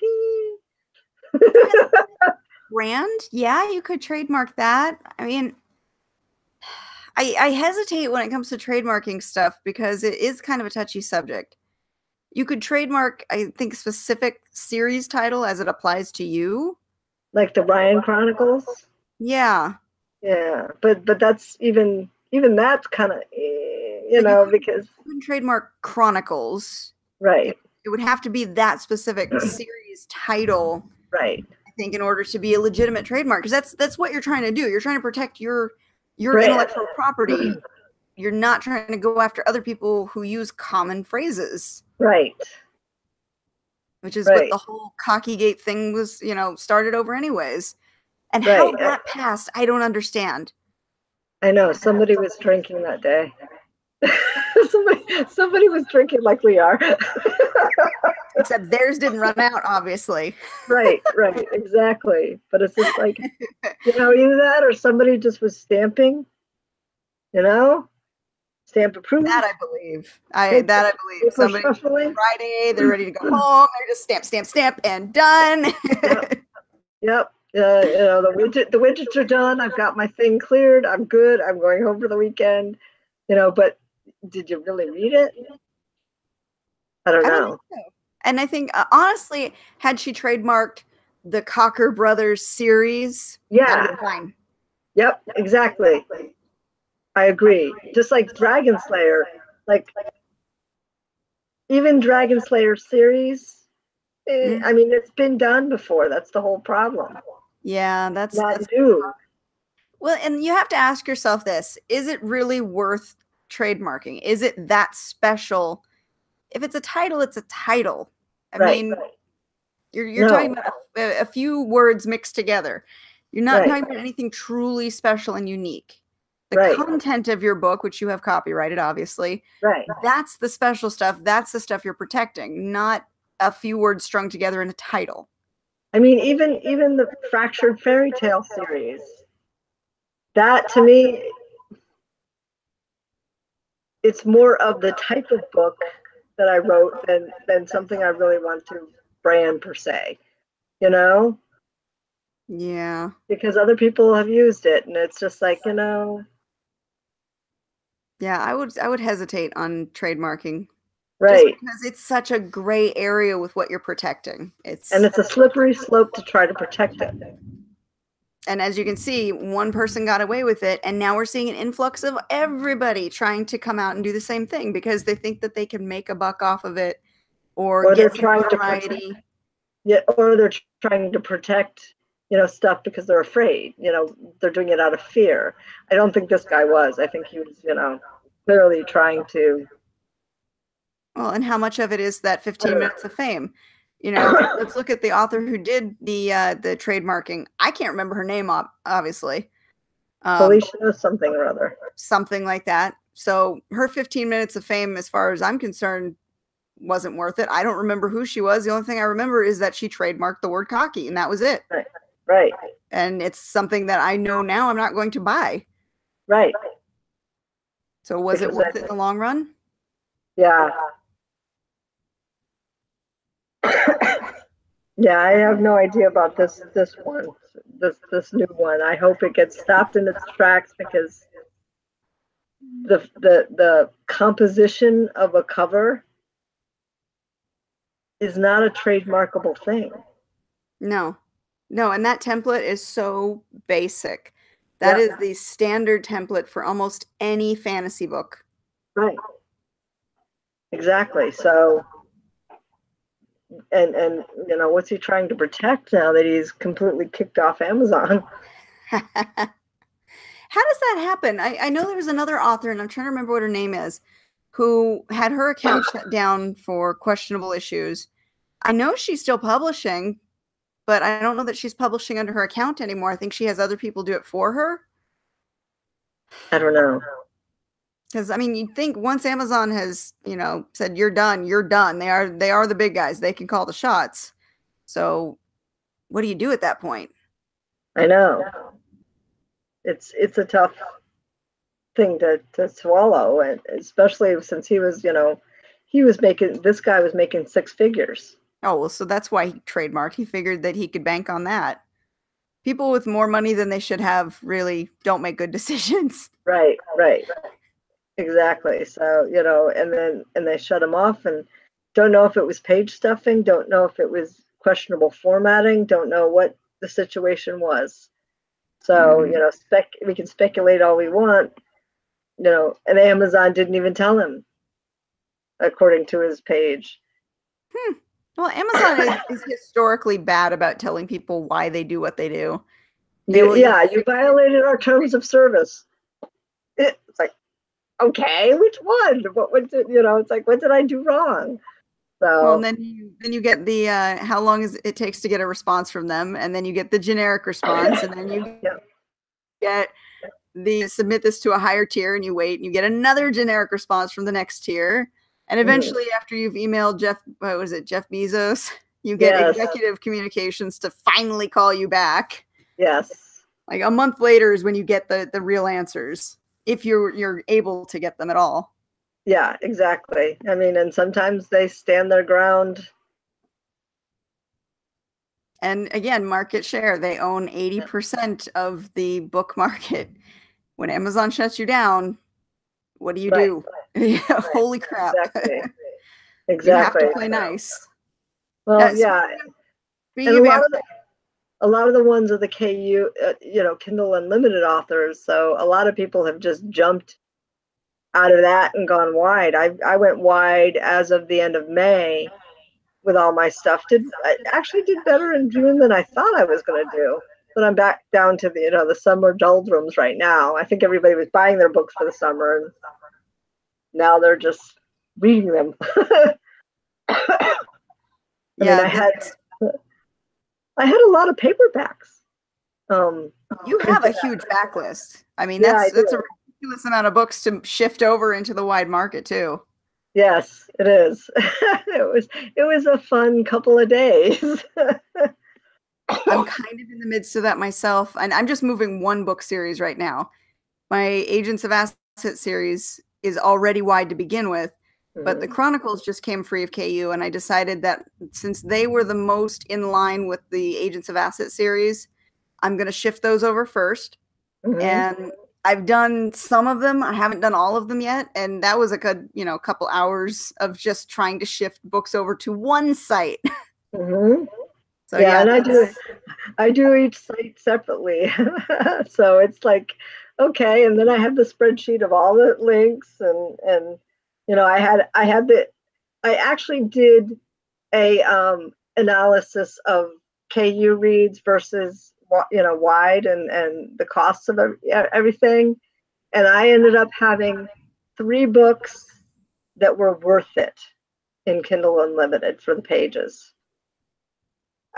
brand, yeah, you could trademark that. I mean, I hesitate when it comes to trademarking stuff because it is kind of a touchy subject. You could trademark, I think, specific series title as it applies to you. like the Ryan Chronicles. Yeah. Yeah, but that's even that's kind of you But know, because you couldn't trademark Chronicles. right, It would have to be that specific series title, right, I think, in order to be a legitimate trademark. Because that's what you're trying to do. You're trying to protect your brand, intellectual property. You're not trying to go after other people who use common phrases, right, which is what right, the whole cocky gate thing was, started over anyways. And how right. that passed, I don't understand. I know somebody was drinking that day. somebody was drinking like we are. Except theirs didn't run out, obviously. Right, right, exactly. But it's just like, either that or somebody just was stamping, stamp That approved, I believe. paper, That I believe. paper Somebody shuffling. Friday, they're ready to go home. They're just stamp, stamp, stamp, and done. Yep, yep. The widgets are done. I've got my thing cleared. I'm good. I'm going home for the weekend. But did you really read it? I don't I don't know. think so. And I think, honestly, had she trademarked the Cocker Brothers series, that'd Yeah. have been fine. Yep. Exactly. I agree. Just like Dragon Slayer, like even Dragon Slayer series. I mean, it's been done before. That's the whole problem. Yeah, that's Not new. well, and you have to ask yourself this: is it really worth trademarking? Is it that special? If it's a title, it's a title. I Right. mean, you're No. talking about a few words mixed together. You're not Right. talking about anything truly special and unique. The Right. content of your book, which you have copyrighted, obviously, Right. that's the special stuff. That's the stuff you're protecting, not a few words strung together in a title. I mean, even the Fractured Fairy Tale series, that to me, it's more of the type of book that I wrote than something I really want to brand per se, Yeah. because other people have used it, and it's just like, Yeah, I would hesitate on trademarking. Just right. because it's such a gray area with what you're protecting. And it's a slippery slope to try to protect it. And as you can see, one person got away with it, and now we're seeing an influx of everybody trying to come out and do the same thing because they think that they can make a buck off of it or they're get some trying to variety. or they're trying to protect, stuff because they're afraid. They're doing it out of fear. I don't think this guy was. I think he was, clearly trying to. Well, and how much of it is that 15 minutes of fame? Let's look at the author who did the trademarking. I can't remember her name, obviously. Felicia something or other. Something like that. So her 15 minutes of fame, as far as I'm concerned, wasn't worth it. I don't remember who she was. The only thing I remember is that she trademarked the word cocky, and that was it. Right. And it's something that I know now I'm not going to buy. Right. So was it worth it in the long run? Yeah. Yeah, I have no idea about this one, this new one. I hope it gets stopped in its tracks because the composition of a cover is not a trademarkable thing. No, and that template is so basic. That is the standard template for almost any fantasy book. Right. Exactly. So, and what's he trying to protect now that he's completely kicked off Amazon? How does that happen? I know there was another author, and I'm trying to remember what her name is, who had her account shut down for questionable issues. I know she's still publishing, but I don't know that she's publishing under her account anymore. I think she has other people do it for her. I don't know. Because I mean, you'd think once Amazon has, said you're done, you're done. They are the big guys. They can call the shots. So what do you do at that point? I know. It's a tough thing to swallow, and especially since he was, this guy was making six figures. Oh, well, so that's why he trademarked. He figured that he could bank on that. People with more money than they should have really don't make good decisions. Right, right. Exactly. So, and they shut him off, and don't know if it was page stuffing, don't know if it was questionable formatting, don't know what the situation was. So, we can speculate all we want, and Amazon didn't even tell him, according to his page. Well, Amazon is historically bad about telling people why they do what they do. You violated our terms of service. It's like, okay, which one? What did it's like, what did I do wrong? So well, and then you get the how long it takes to get a response from them, and then you get the generic response, and then you get the submit this to a higher tier, and you wait, and you get another generic response from the next tier, and eventually, after you've emailed Jeff Bezos, you get executive communications to finally call you back. Yes, like a month later is when you get the real answers, if you're able to get them at all. Yeah, exactly. I mean, and sometimes they stand their ground. And again, market share, they own 80% of the book market. When Amazon shuts you down, what do you do? Right. Holy crap. Exactly. You have to play nice. Well, yeah. And a lot of the ones are the KU, Kindle Unlimited authors. So a lot of people have just jumped out of that and gone wide. I went wide as of the end of May with all my stuff. I actually did better in June than I thought I was going to do. But I'm back down to the summer doldrums right now. I think everybody was buying their books for the summer, and now they're just reading them. I had a lot of paperbacks. You have a huge backlist. I mean, that's a ridiculous amount of books to shift over into the wide market too. Yes, it is. It was a fun couple of days. I'm kind of in the midst of that myself, and I'm just moving one book series right now. My Agents of Asset series is already wide to begin with, but the Chronicles just came free of KU, and I decided that since they were the most in line with the Agents of Asset series, I'm going to shift those over first. And I've done some of them. I haven't done all of them yet, and that was a good, couple hours of just trying to shift books over to one site. So and I do each site separately. So it's like, okay, and then I have the spreadsheet of all the links, and I actually did a analysis of KU reads versus wide and the costs of everything, and I ended up having 3 books that were worth it in Kindle Unlimited for the pages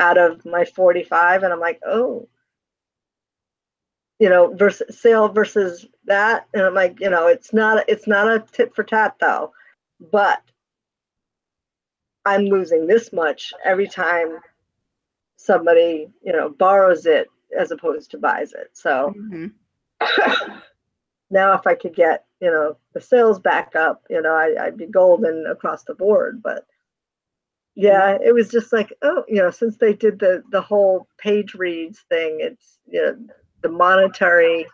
out of my 45, and I'm like, versus sale versus that, and I'm like, it's not a tit for tat though, but I'm losing this much every time somebody borrows it as opposed to buys it. So now if I could get the sales back up, I'd be golden across the board. But yeah, it was just like, since they did the whole page reads thing, it's the monetary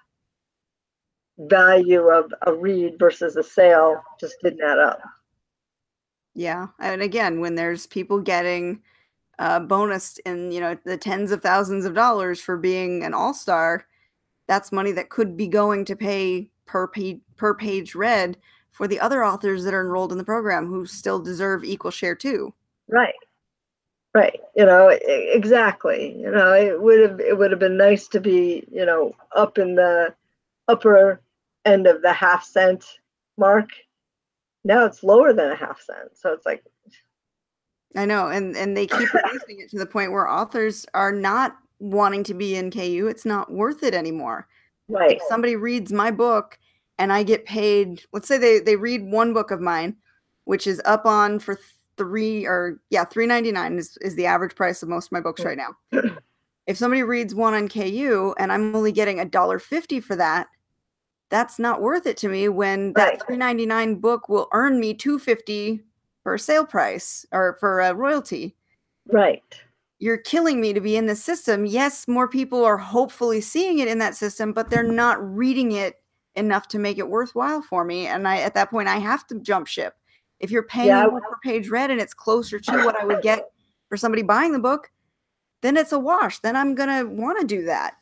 value of a read versus a sale just didn't add up. Yeah, and again, when there's people getting bonus in the tens of thousands of dollars for being an all-star, that's money that could be going to pay per page read for the other authors that are enrolled in the program who still deserve equal share too. Right. Exactly. It would have been nice to be up in the upper end of the half-cent mark. Now it's lower than a half-cent, so it's like, I know, and they keep reducing it to the point where authors are not wanting to be in KU. It's not worth it anymore. Right. If somebody reads my book and I get paid, let's say they read one book of mine, which is up on for $3.99 is the average price of most of my books right now. If somebody reads one on KU and I'm only getting $1.50 for that, that's not worth it to me when that $3.99 book will earn me $2.50 for a sale price or for a royalty. Right. You're killing me to be in the system. Yes, more people are hopefully seeing it in that system, but they're not reading it enough to make it worthwhile for me. And at that point, I have to jump ship. If you're paying me more per page read and it's closer to what I would get for somebody buying the book, then it's a wash. Then I'm going to want to do that.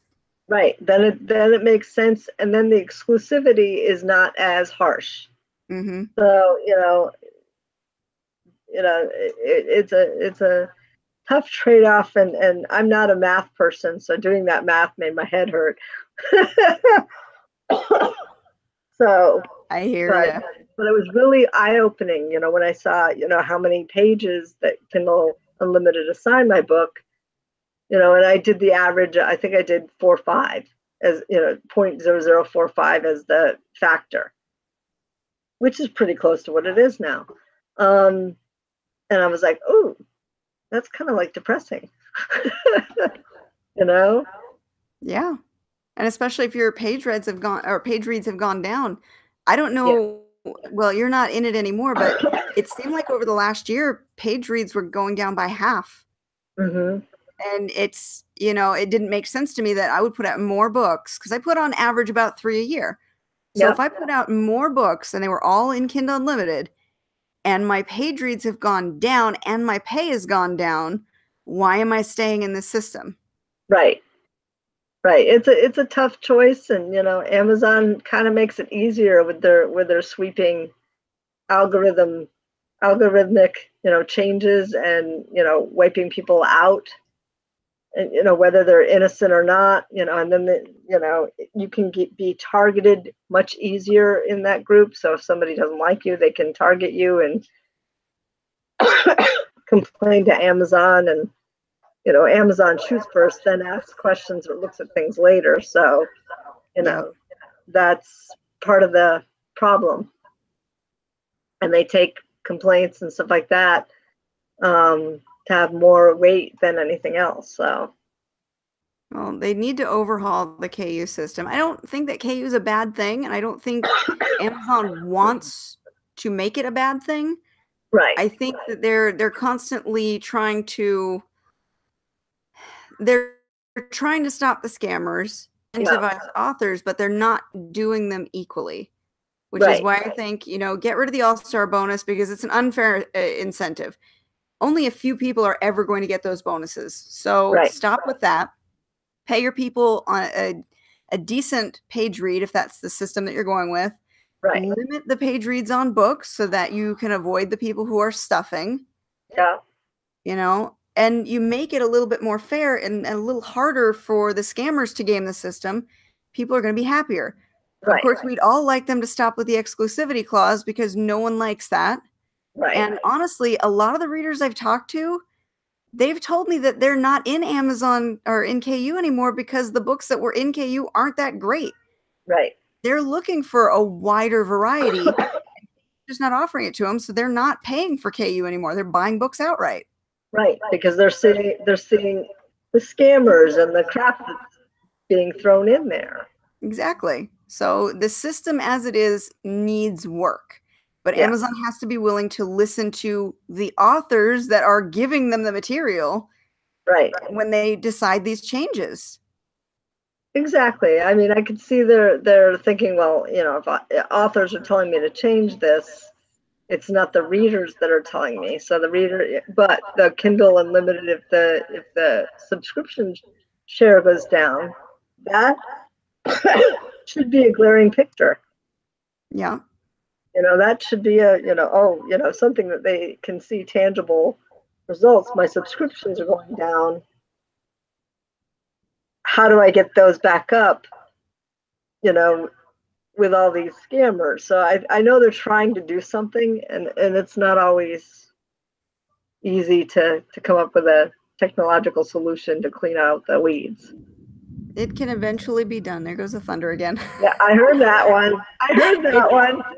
Right. Then it makes sense. And then the exclusivity is not as harsh. Mm-hmm. So, it's a tough trade-off, and I'm not a math person, so doing that math made my head hurt. So I hear you. But it was really eye-opening, when I saw, how many pages that Kindle Unlimited assigned my book, and I did the average. I think I did 4.5 as 0.0045 as the factor, which is pretty close to what it is now. And I was like, oh, that's kind of like depressing, Yeah. And especially if your page reads have gone down. I don't know. Yeah. Well, you're not in it anymore, but it seemed like over the last year, page reads were going down by half. Mm-hmm. And it's, it didn't make sense to me that I would put out more books, because I put on average about 3 a year. So if I put out more books and they were all in Kindle Unlimited and my page reads have gone down and my pay has gone down, why am I staying in this system? Right. Right. It's a tough choice, and Amazon kind of makes it easier with their sweeping algorithmic changes, and wiping people out, and whether they're innocent or not, and then you can be targeted much easier in that group. So if somebody doesn't like you, they can target you and complain to Amazon, and Amazon shoots first, then asks questions or looks at things later. So, that's part of the problem. And they take complaints and stuff like that to have more weight than anything else. So, well, they need to overhaul the KU system. I don't think that KU is a bad thing, and I don't think Amazon wants to make it a bad thing. Right. I think that they're constantly trying to. They're trying to stop the scammers, incentivize authors, but they're not doing them equally, which is why I think, get rid of the All-Star bonus, because it's an unfair incentive. Only a few people are ever going to get those bonuses. So stop with that. Pay your people on a decent page read, if that's the system that you're going with. Right. Limit the page reads on books so that you can avoid the people who are stuffing. Yeah. And you make it a little bit more fair and a little harder for the scammers to game the system. People are going to be happier. Of course, we'd all like them to stop with the exclusivity clause, because no one likes that. Right. And honestly, a lot of the readers I've talked to, they've told me that they're not in Amazon or in KU anymore because the books that were in KU aren't that great. Right. They're looking for a wider variety, just not offering it to them. So they're not paying for KU anymore. They're buying books outright. Right, because they're seeing the scammers and the crap that's being thrown in there. Exactly. So the system as it is needs work, but Amazon has to be willing to listen to the authors that are giving them the material, when they decide these changes. Exactly. I mean, I could see they're thinking, well, if authors are telling me to change this, it's not the readers that are telling me. So but the Kindle Unlimited, if the subscription share goes down, that should be a glaring picture. Yeah. That should be something that they can see tangible results. My subscriptions are going down. How do I get those back up? With all these scammers. So I know they're trying to do something, and it's not always easy to come up with a technological solution to clean out the weeds. It can eventually be done. There goes the thunder again. Yeah, I heard that one.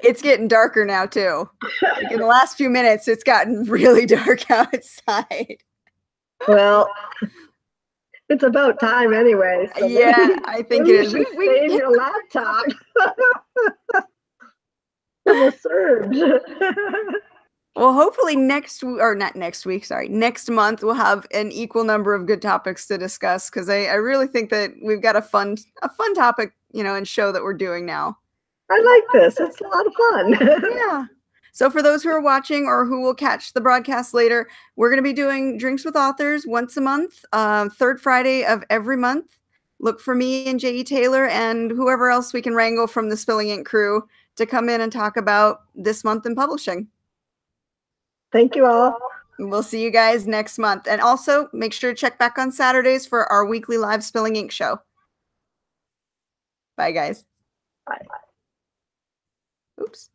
It's getting darker now too. Like in the last few minutes, it's gotten really dark outside. Well, it's about time anyway. So I think it is. We save your laptop. From a surge. Well, hopefully next or not next week, sorry, next month we'll have an equal number of good topics to discuss because I really think that we've got a fun topic, and show that we're doing now. I like this. It's a lot of fun. Yeah. So for those who are watching or who will catch the broadcast later, we're going to be doing Drinks with Authors once a month, third Friday of every month. Look for me and J.E. Taylor and whoever else we can wrangle from the Spilling Ink crew to come in and talk about this month in publishing. Thank you all. We'll see you guys next month. And also make sure to check back on Saturdays for our weekly live Spilling Ink show. Bye, guys. Bye. Oops.